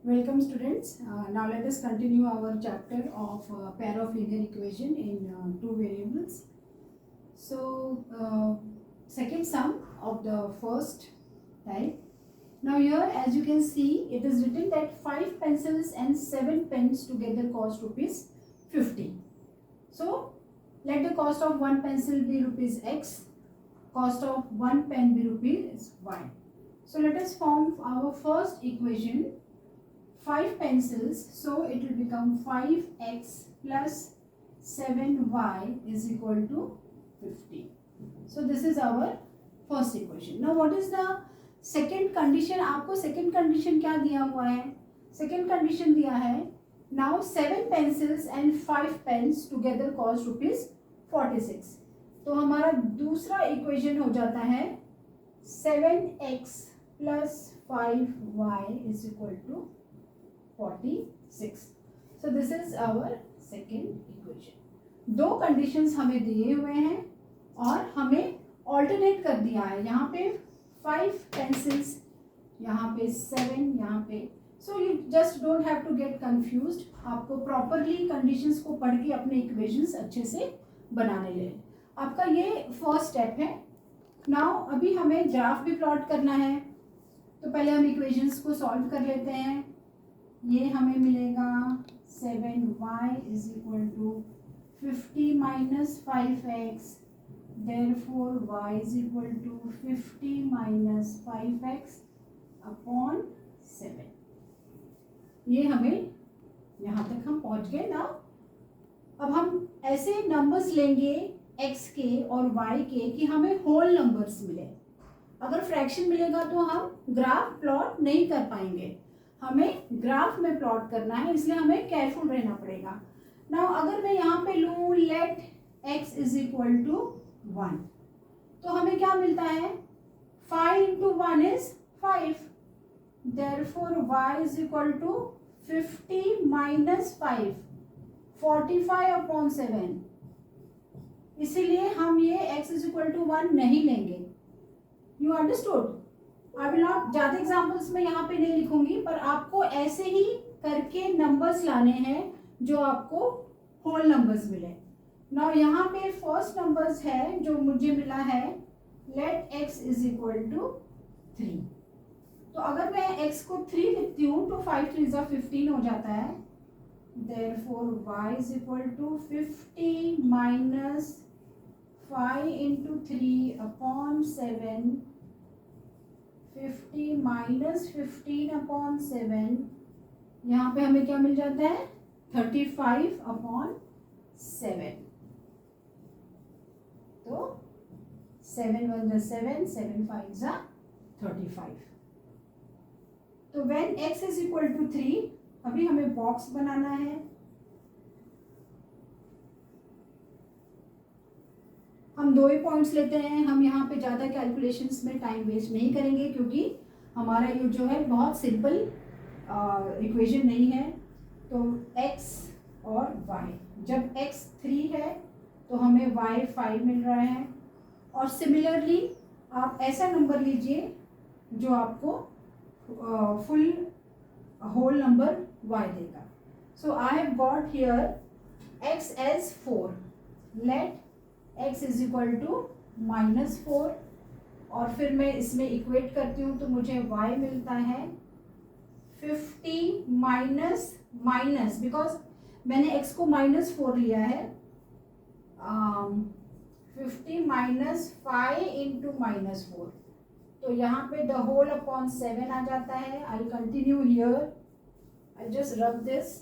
Welcome students. Now let us continue our chapter of pair of linear equation in two variables. So second sum of the first type. Now here as you can see it is written that 5 pencils and 7 pens together cost rupees 50. So let the cost of one pencil be rupees x, cost of one pen be rupees y. So let us form our first equation. 5 pencils, so it will become 5x plus 7y is equal to 50. So this is our first equation. Now what is the second condition? आपको second condition क्या दिया हुआ है? Second condition दिया है now 7 pencils and 5 pens together cost rupees 46. तो हमारा दूसरा equation हो जाता है 7x plus 5y is equal to 46. So this is our second equation. दो conditions हमें दिए हुए हैं और हमें alternate कर दिया है. यहाँ पे 5 pencils, यहाँ पे 7, यहाँ पे. So you just don't have to get confused. आपको properly conditions को पढ़ के अपने equations अच्छे से बनाने ले. आपका ये first step है. Now अभी हमें graph भी plot करना है. तो पहले हम equations को solve कर लेते हैं. ये हमें मिलेगा 7y is equal to 50 minus 5x, therefore y is equal to 50 minus 5x upon 7. ये हमें यहाँ तक हम पहुँच गए ना. अब हम ऐसे नंबर्स लेंगे x के और y के कि हमें होल नंबर्स मिले. अगर फ्रैक्शन मिलेगा तो हम ग्राफ प्लॉट नहीं कर पाएंगे. हमें ग्राफ में प्लॉट करना है, इसलिए हमें केयरफुल रहना पड़ेगा. नाउ अगर मैं यहाँ पे लूँ let x is equal to 1, तो हमें क्या मिलता है 5 into 1 is 5, therefore y is equal to 50 minus 5, 45 upon 7. इसीलिए हम ये x इज इक्वल टू 1 नहीं लेंगे. You understood? I will not, ज़्यादा एग्जाम्पल्स में यहाँ पे नहीं लिखूंगी, पर आपको ऐसे ही करके नंबर्स लाने हैं जो आपको होल नंबर्स मिले. नाउ यहाँ पे फर्स्ट नंबर्स है जो मुझे मिला है let x is equal to 3. तो अगर मैं x को 3 लिखती हूँ तो 5 3 जा 15 हो जाता है. Therefore y is equal to 50 minus 5 into 3 upon 7, 50 minus 15 upon 7. यहाँ पे हमें क्या मिल जाता है 35 अपॉन 7. तो 7 1 जा 7, 7 5 जा 35. तो when x is equal to 3, अभी हमें बॉक्स बनाना है. हम दो ही पॉइंट्स लेते हैं. हम यहाँ पे ज़्यादा कैलकुलेशंस में टाइम वेस्ट नहीं करेंगे क्योंकि हमारा ये जो है बहुत सिंपल इक्वेशन नहीं है. तो x और y, जब x 3 है तो हमें y 5 मिल रहा है. और सिमिलरली आप ऐसा नंबर लीजिए जो आपको फुल होल नंबर y देगा. So I have got here x as 4. Let x is equal to -4 और फिर मैं इसमें इक्वेट करती हूँ तो मुझे y मिलता है 50 माइनस बिकॉज मैंने x को -4 लिया है. 50 माइनस 5 इंटू -4, तो यहाँ पे द होल अपॉन 7 आ जाता है. I continue here, I just rub this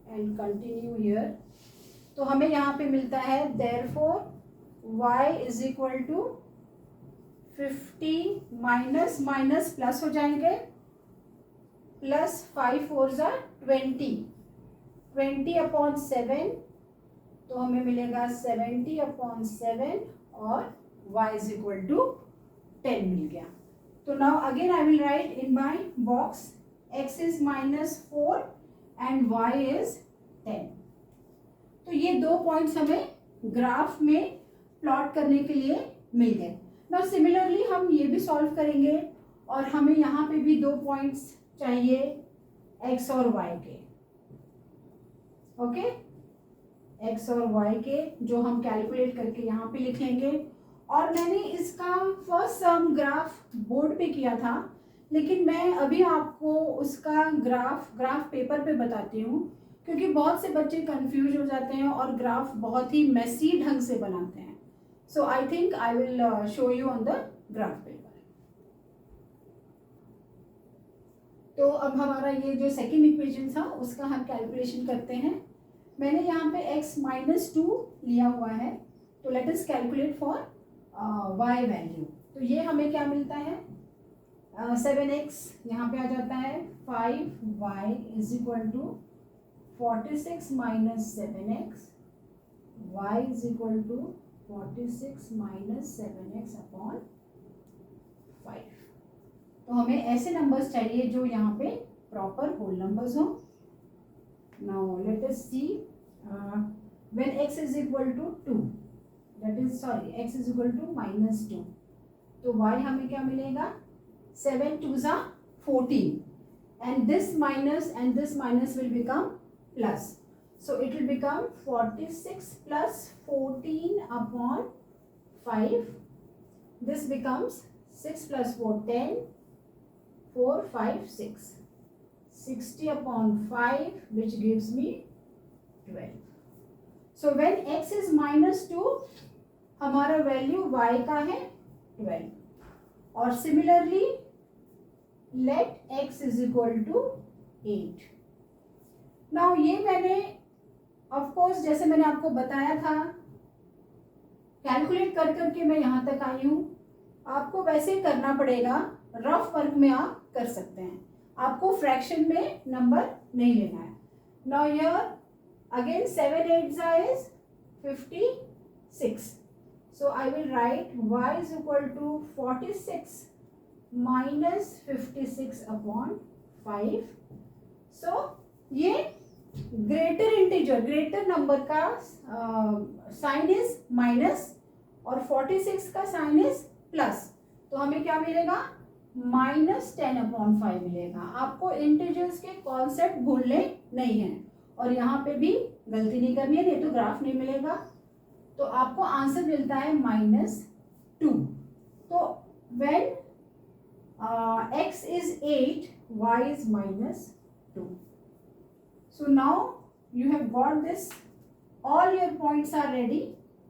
and continue here. तो हमें यहाँ पे मिलता है therefore y is equal to 50 minus minus plus हो जाएंगे, प्लस 5 4 जा 20 अपॉन 7, तो हमें मिलेगा 70 अपॉन 7 और y इज इक्वल टू 10 मिल गया. तो now again I will write in my box x is -4 and y is 10. तो ये दो पॉइंट्स हमें ग्राफ में प्लॉट करने के लिए मिल गए. नाउ सिमिलरली हम ये भी सॉल्व करेंगे और हमें यहाँ पे भी दो पॉइंट्स चाहिए एक्स और वाई के, ओके, एक्स और वाई के जो हम कैलकुलेट करके यहाँ पे लिख लेंगे। और मैंने इसका फर्स्ट सम ग्राफ बोर्ड पे किया था, लेकिन मैं अभी आपको उसका ग्राफ पेपर पे बताती हूँ, क्योंकि बहुत से बच्चे कंफ्यूज हो जाते हैं और ग्राफ बहुत ही मेसी ढंग से बनाते हैं। So I think I will show you on the graph paper. तो अब हमारा ये जो सेकेंड इक्वेशन था उसका हम कैलकुलेशन करते हैं। मैंने यहाँ पे x माइनस 2 लिया हुआ है, तो let us calculate for y value. तो ये हमें क्या मिलता है, 7x यहाँ पे आ जाता है, 5y is equal to 46 minus 7x, y is equal to 46 minus 7x upon 5। तो हमें ऐसे नंबर्स चाहिए जो यहाँ पे प्रॉपर होल नंबर्स हो। Now let us see when x is equal to 2, that is sorry x is equal to minus 2, तो y हमें क्या मिलेगा, 7 2s are 14 and this minus will become plus, so it will become 46 plus 14 upon 5, this becomes 6 plus 4 10, 4 5 6, 60 upon 5 which gives me 12. So when x is minus 2 हमारा value y का है 12, और similarly let x is equal to 8. Now ये मैंने of course जैसे मैंने आपको बताया था कैलकुलेट कर करके मैं यहाँ तक आई हूँ, आपको वैसे ही करना पड़ेगा, रफ वर्क में आप कर सकते हैं, आपको फ्रैक्शन में नंबर नहीं लेना है। Now here again 7 8 is 56, so I will write y is equal to 46 minus 56 upon 5. so ये ग्रेटर इंटीजर ग्रेटर नंबर का साइन इज माइनस और 46 का साइन इज प्लस, तो हमें क्या मिलेगा, -10 अपॉन 5 मिलेगा। आपको इंटीजर्स के कॉन्सेप्ट भूलने नहीं है और यहाँ पे भी गलती नहीं करनी है, नहीं तो ग्राफ नहीं मिलेगा। तो आपको आंसर मिलता है -2। तो when x is 8 y is -2। So now you have got this, all your points are ready.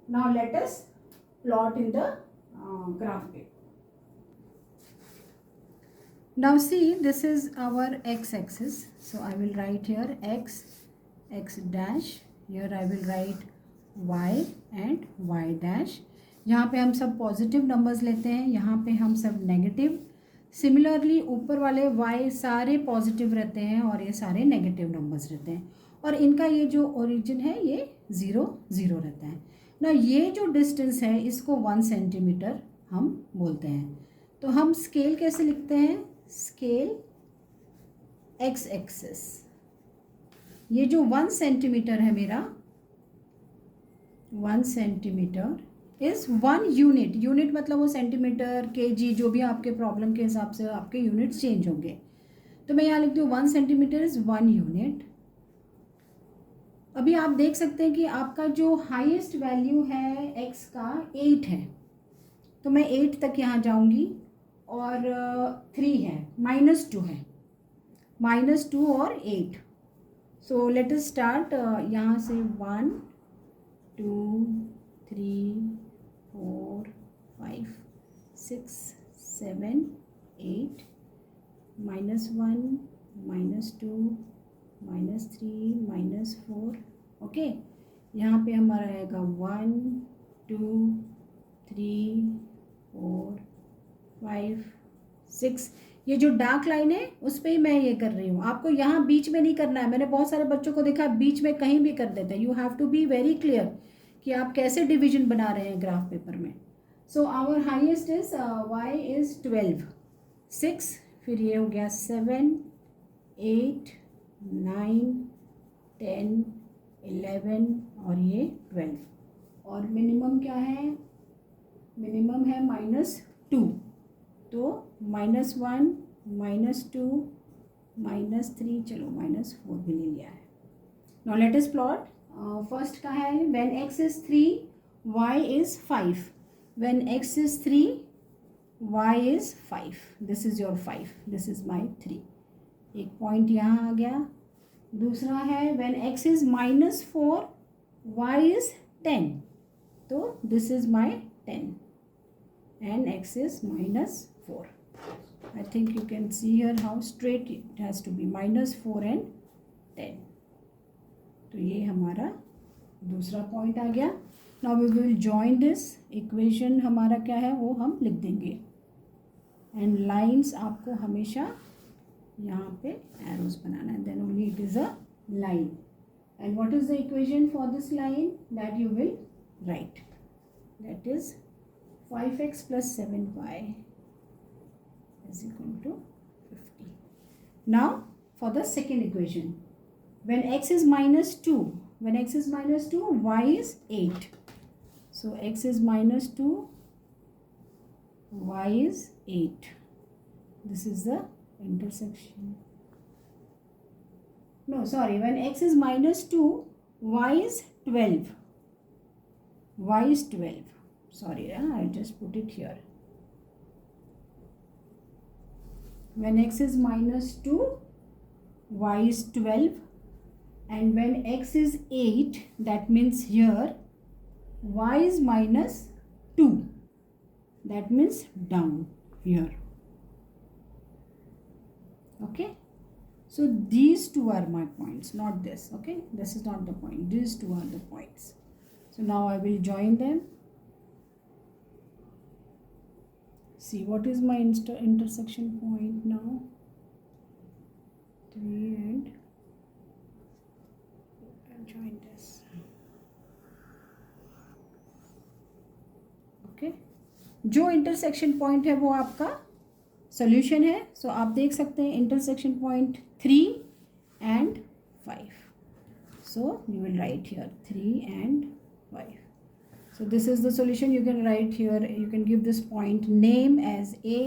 Now let us plot in the graph paper. Now see, this is our x-axis, so I will write here x dash, here I will write y and y dash। यहाँ पे हम सब positive numbers लेते हैं, यहाँ पे हम सब नेगेटिव। सिमिलरली ऊपर वाले y सारे पॉजिटिव रहते हैं और ये सारे नेगेटिव नंबर्स रहते हैं, और इनका ये जो ओरिजिन है ये 0 0 रहता है ना। ये जो डिस्टेंस है इसको 1 सेंटीमीटर हम बोलते हैं। तो हम स्केल कैसे लिखते हैं, स्केल एक्स एक्सिस, ये जो 1 सेंटीमीटर है मेरा, 1 सेंटीमीटर इज 1 यूनिट। यूनिट मतलब वो सेंटीमीटर केजी जो भी आपके प्रॉब्लम के हिसाब से आपके यूनिट्स चेंज होंगे। तो मैं यहाँ लिखती हूँ 1 सेंटीमीटर इज 1 यूनिट। अभी आप देख सकते हैं कि आपका जो हाईएस्ट वैल्यू है x का 8 है, तो मैं 8 तक यहाँ जाऊँगी, और 3 है, -2 है, -2 और 8। सो लेट अस स्टार्ट यहाँ से 1 2 3 4 5 6 7 8, -1 -2 -3 -4, ओके। यहाँ पे हमारा आएगा 1 2 3 4 5 6। ये जो डार्क लाइन है उस पर ही मैं ये कर रही हूँ, आपको यहाँ बीच में नहीं करना है। मैंने बहुत सारे बच्चों को देखा बीच में कहीं भी कर देते हैं। You have to be very clear कि आप कैसे डिवीजन बना रहे हैं ग्राफ पेपर में। So our highest is y is 12 6, फिर ये हो गया 7 8 9 10 11 और ये 12, और मिनिमम क्या है, मिनिमम है -2। तो -1 -2 -3, चलो -4 भी ले लिया है. Now let us plot. First का है when x is 3, y is 5. When x is 3, y is 5. This is your 5. This is my 3. एक पॉइंट यहाँ आ गया. दूसरा है when x is -4, y is 10. तो this is my 10 and x is -4. I think you can see here how straight it has to be, -4 and 10. तो ये हमारा दूसरा पॉइंट आ गया. Now we will join this equation. हमारा क्या है वो हम लिख देंगे. एंड लाइंस आपको हमेशा यहाँ पे एरोज बनाना है, then only it is a line. And what is the equation for this line that you will write, that is 5x plus 7y is equal to 50. Now for the second equation, when x is -2, when x is -2, y is 8. So x is -2, y is 8. This is the intersection. No, sorry, when x is -2, y is 12. Y is 12. Sorry, I just put it here. When x is -2, y is 12, and when x is 8, that means here y is -2. That means down here. Okay. So these two are my points, not this. Okay. This is not the point. These two are the points. So now I will join them. See what is my intersection point now. 3 and join this. Okay. जो intersection point है वो आपका solution है. सो आप देख सकते हैं intersection point 3 and 5. So you will write here 3 and 5. So this is the solution. You can write here, you can give this point name as A.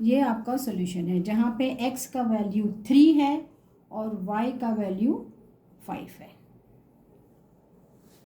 ये आपका solution है जहाँ पे x का वैल्यू 3 है और y का वैल्यू 5 है.